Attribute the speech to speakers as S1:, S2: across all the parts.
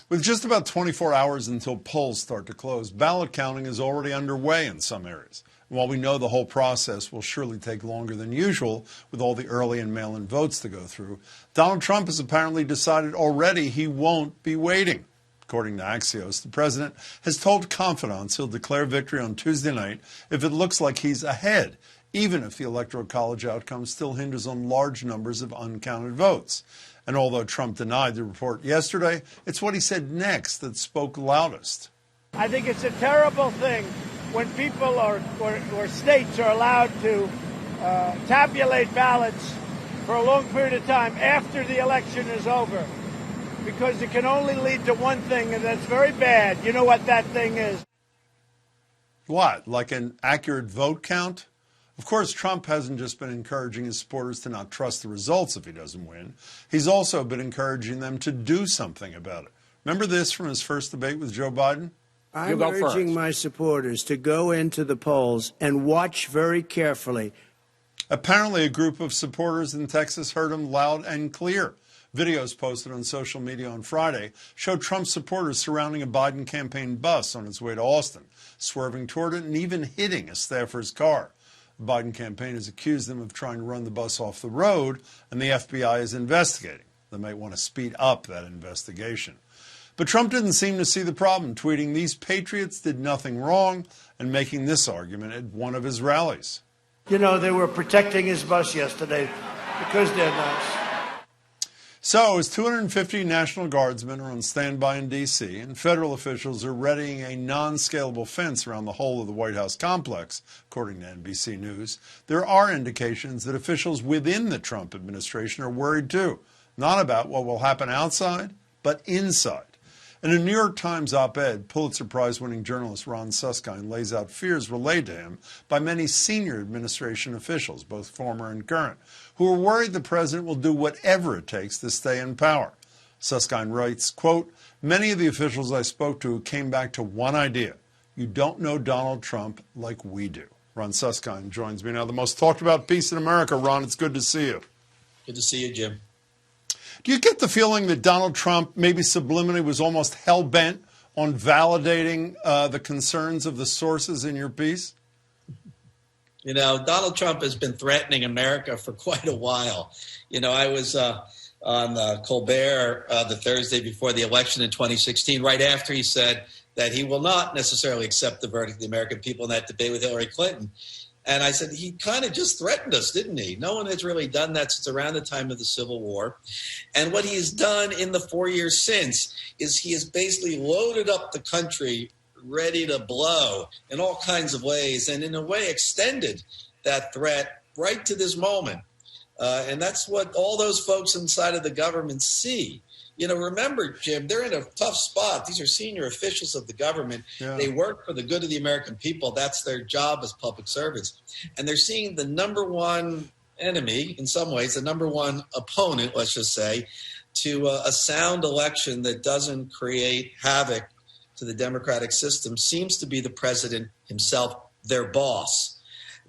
S1: With just about 24 hours until polls start to close, ballot counting is already underway in some areas. And while we know the whole process will surely take longer than usual with all the early and mail-in votes to go through, Donald Trump has apparently decided already he won't be waiting. According to Axios, the president has told confidants he'll declare victory on Tuesday night if it looks like he's ahead, even if the Electoral College outcome still hinges on large numbers of uncounted votes. And although Trump denied the report yesterday, it's what he said next that spoke loudest.
S2: I think it's a terrible thing when people or states are allowed to tabulate ballots for a long period of time after the election is over, because it can only lead to one thing, and that's very bad. You know what that thing is?
S1: What, like an accurate vote count? Of course, Trump hasn't just been encouraging his supporters to not trust the results if he doesn't win. He's also been encouraging them to do something about it. Remember this from his first debate with Joe Biden?
S3: I'm urging my supporters to go into the polls and watch very carefully.
S1: Apparently, a group of supporters in Texas heard him loud and clear. Videos posted on social media on Friday showed Trump supporters surrounding a Biden campaign bus on its way to Austin, swerving toward it and even hitting a staffer's car. The Biden campaign has accused them of trying to run the bus off the road, and the FBI is investigating. They might want to speed up that investigation. But Trump didn't seem to see the problem, tweeting, "These patriots did nothing wrong," and making this argument at one of his rallies.
S2: You know, they were protecting his bus yesterday because they're nice.
S1: So, as 250 National Guardsmen are on standby in D.C. and federal officials are readying a non-scalable fence around the whole of the White House complex, according to NBC News, there are indications that officials within the Trump administration are worried too, not about what will happen outside, but inside. In a New York Times op-ed, Pulitzer Prize-winning journalist Ron Suskind lays out fears relayed to him by many senior administration officials, both former and current, who are worried the president will do whatever it takes to stay in power. Suskind writes, quote, "Many of the officials I spoke to came back to one idea. You don't know Donald Trump like we do." Ron Suskind joins me now, the most talked about piece in America. Ron, it's good to see you.
S4: Good to see you, Jim.
S1: Do you get the feeling that Donald Trump, maybe subliminally, was almost hell-bent on validating the concerns of the sources in your piece?
S4: You know, Donald Trump has been threatening America for quite a while. You know, I was on Colbert the Thursday before the election in 2016, right after he said that he will not necessarily accept the verdict of the American people in that debate with Hillary Clinton. And I said, he kind of just threatened us, didn't he? No one has really done that since around the time of the Civil War. And what he's done in the 4 years since is he has basically loaded up the country ready to blow in all kinds of ways, and in a way extended that threat right to this moment. And that's what all those folks inside of the government see. You know, remember, Jim, they're in a tough spot. These are senior officials of the government. Yeah. They work for the good of the American people. That's their job as public servants. And they're seeing the number one enemy, in some ways, the number one opponent, let's just say, to a sound election that doesn't create havoc to the democratic system seems to be the president himself, their boss.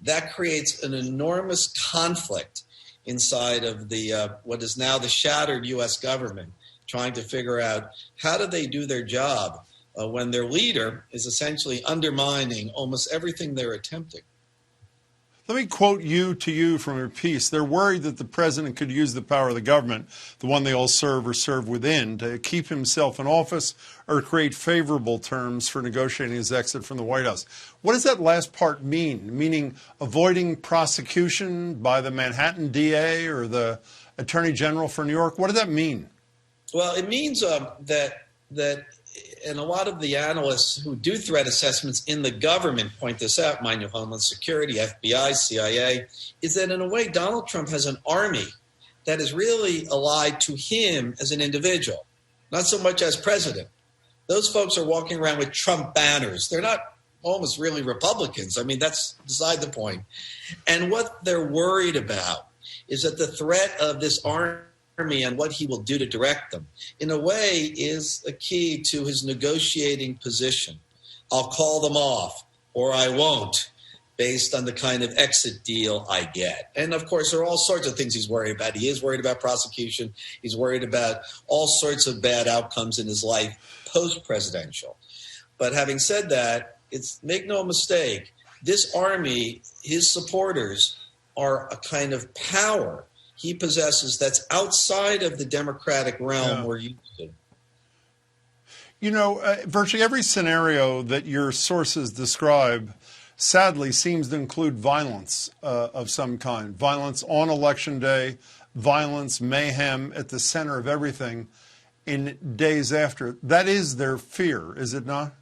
S4: That creates an enormous conflict inside of the what is now the shattered U.S. government, trying to figure out how do they do their job when their leader is essentially undermining almost everything they're attempting.
S1: Let me quote to you from your piece. They're worried that the president could use the power of the government, the one they all serve or serve within, to keep himself in office or create favorable terms for negotiating his exit from the White House. What does that last part mean? Meaning avoiding prosecution by the Manhattan DA or the Attorney General for New York? What does that mean?
S4: Well, it means that and a lot of the analysts who do threat assessments in the government point this out, mind you, Homeland Security, FBI, CIA, is that in a way Donald Trump has an army that is really allied to him as an individual, not so much as president. Those folks are walking around with Trump banners. They're not almost really Republicans. I mean, that's beside the point. And what they're worried about is that the threat of this army and what he will do to direct them, in a way, is a key to his negotiating position. I'll call them off, or I won't. based on the kind of exit deal I get. And of course, there are all sorts of things he's worried about. He is worried about prosecution. He's worried about all sorts of bad outcomes in his life post-presidential. But having said that, make no mistake, this army, his supporters, are a kind of power he possesses that's outside of the democratic realm we're used to.
S1: You know, virtually every scenario that your sources describe sadly seems to include violence of some kind. Violence on Election Day, violence, mayhem at the center of everything in days after. That is their fear, is it not?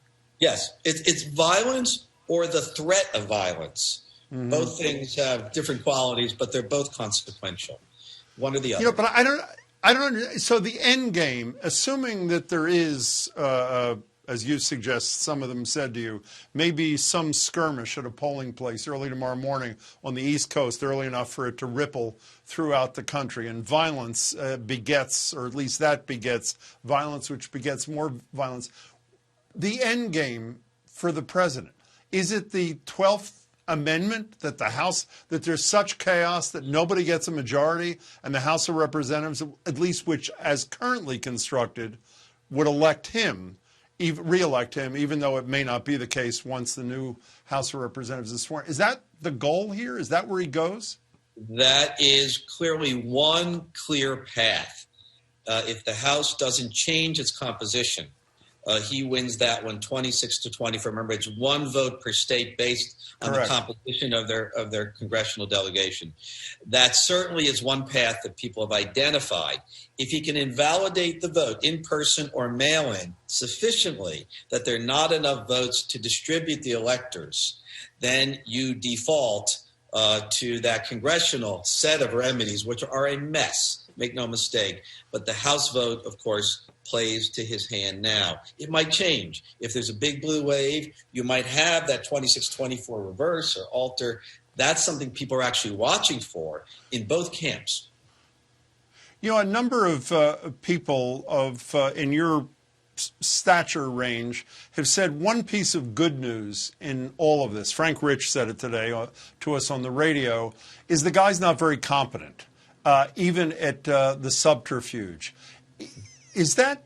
S4: Yes, it's violence or the threat of violence. Mm-hmm. Both things have different qualities, but they're both consequential, one or the other.
S1: You know, but I don't. So the end game, assuming that there is, as you suggest, some of them said to you, maybe some skirmish at a polling place early tomorrow morning on the East Coast, early enough for it to ripple throughout the country, and violence begets, or at least that begets violence, which begets more violence. The end game for the president, is it the 12th Amendment that the House, that there's such chaos that nobody gets a majority, and the House of Representatives, at least which as currently constructed, would elect him, re-elect him, even though it may not be the case once the new House of Representatives is sworn? Is that the goal here? Is that where he goes? That
S4: is clearly one clear path. If the House doesn't change its composition, he wins that one 26-24. Remember, it's one vote per state based on the composition of their congressional delegation. That certainly is one path that people have identified. If he can invalidate the vote in person or mail-in sufficiently that there are not enough votes to distribute the electors, then you default to that congressional set of remedies, which are a mess, make no mistake. But the House vote, of course, plays to his hand now. It might change. If there's a big blue wave, you might have that 26-24 reverse or alter. That's something people are actually watching for in both camps.
S1: You know, a number of people in your stature range have said one piece of good news in all of this. Frank Rich said it today to us on the radio, is the guy's not very competent, even at the subterfuge. Is that,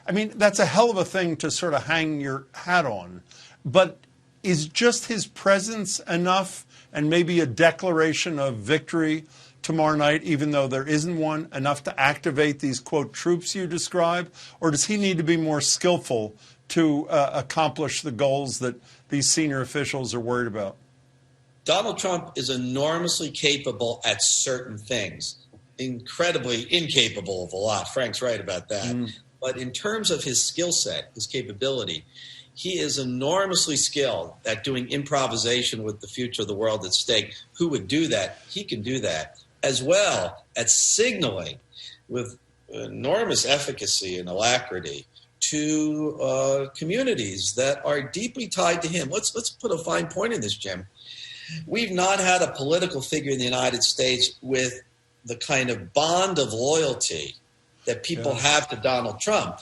S1: I mean, that's a hell of a thing to sort of hang your hat on, but is just his presence enough, and maybe a declaration of victory tomorrow night, even though there isn't one, enough to activate these, quote, troops you describe? Or does he need to be more skillful to accomplish the goals that these senior officials are worried about?
S4: Donald Trump is enormously capable at certain things. Incredibly incapable of a lot. Frank's right about that. But in terms of his skill set, his capability, he is enormously skilled at doing improvisation with the future of the world at stake. Who would do that? He can do that, as well as signaling with enormous efficacy and alacrity to communities that are deeply tied to him. Let's put a fine point in this, Jim. We've not had a political figure in the United States with the kind of bond of loyalty that people have to Donald Trump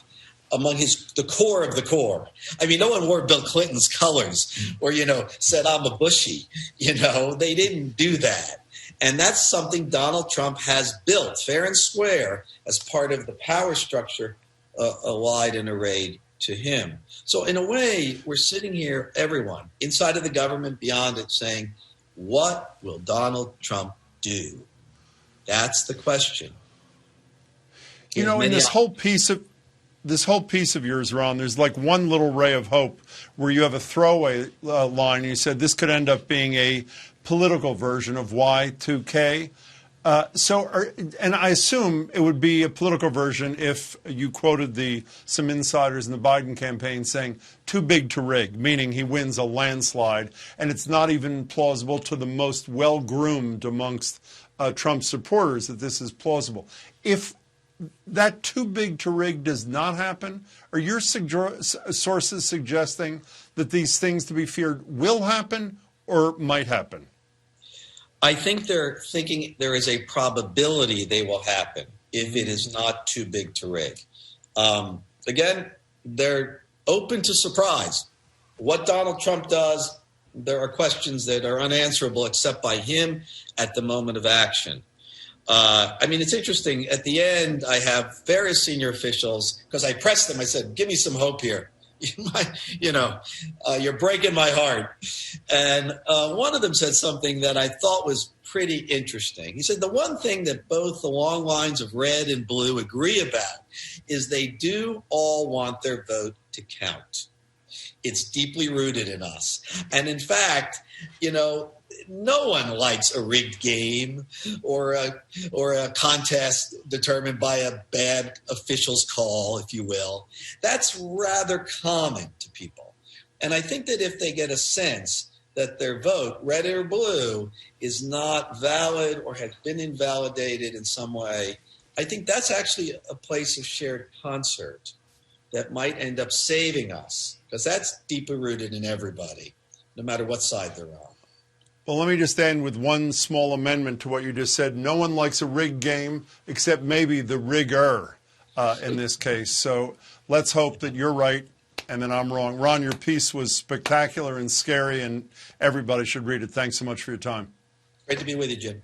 S4: among the core of the core. I mean, no one wore Bill Clinton's colors or, said, I'm a Bushy. They didn't do that. And that's something Donald Trump has built fair and square as part of the power structure allied and arrayed to him. So in a way, we're sitting here, everyone, inside of the government, beyond it, saying, what will Donald Trump do? That's the question.
S1: In this whole piece of yours, Ron, there's like one little ray of hope where you have a throwaway line. You said this could end up being a political version of Y2K. And I assume it would be a political version if you quoted some insiders in the Biden campaign saying too big to rig, meaning he wins a landslide, and it's not even plausible to the most well-groomed amongst Trump supporters that this is plausible. If that too big to rig does not happen, are your sources suggesting that these things to be feared will happen or might happen?
S4: I think they're thinking there is a probability they will happen if it is not too big to rig. Again, they're open to surprise. What Donald Trump does there are questions that are unanswerable except by him at the moment of action. I mean, it's interesting. At the end, I have various senior officials, because I pressed them. I said, give me some hope here. You're breaking my heart. And one of them said something that I thought was pretty interesting. He said, the one thing that both the long lines of red and blue agree about is they do all want their vote to count. It's deeply rooted in us. And in fact, no one likes a rigged game or a contest determined by a bad official's call, if you will. That's rather common to people. And I think that if they get a sense that their vote, red or blue, is not valid or has been invalidated in some way, I think that's actually a place of shared concert that might end up saving us, because that's deeply rooted in everybody, no matter what side they're on.
S1: Well, let me just end with one small amendment to what you just said. No one likes a rigged game except maybe the rigger in this case. So let's hope that you're right and that I'm wrong. Ron, your piece was spectacular and scary, and everybody should read it. Thanks so much for your time.
S4: Great to be with you, Jim.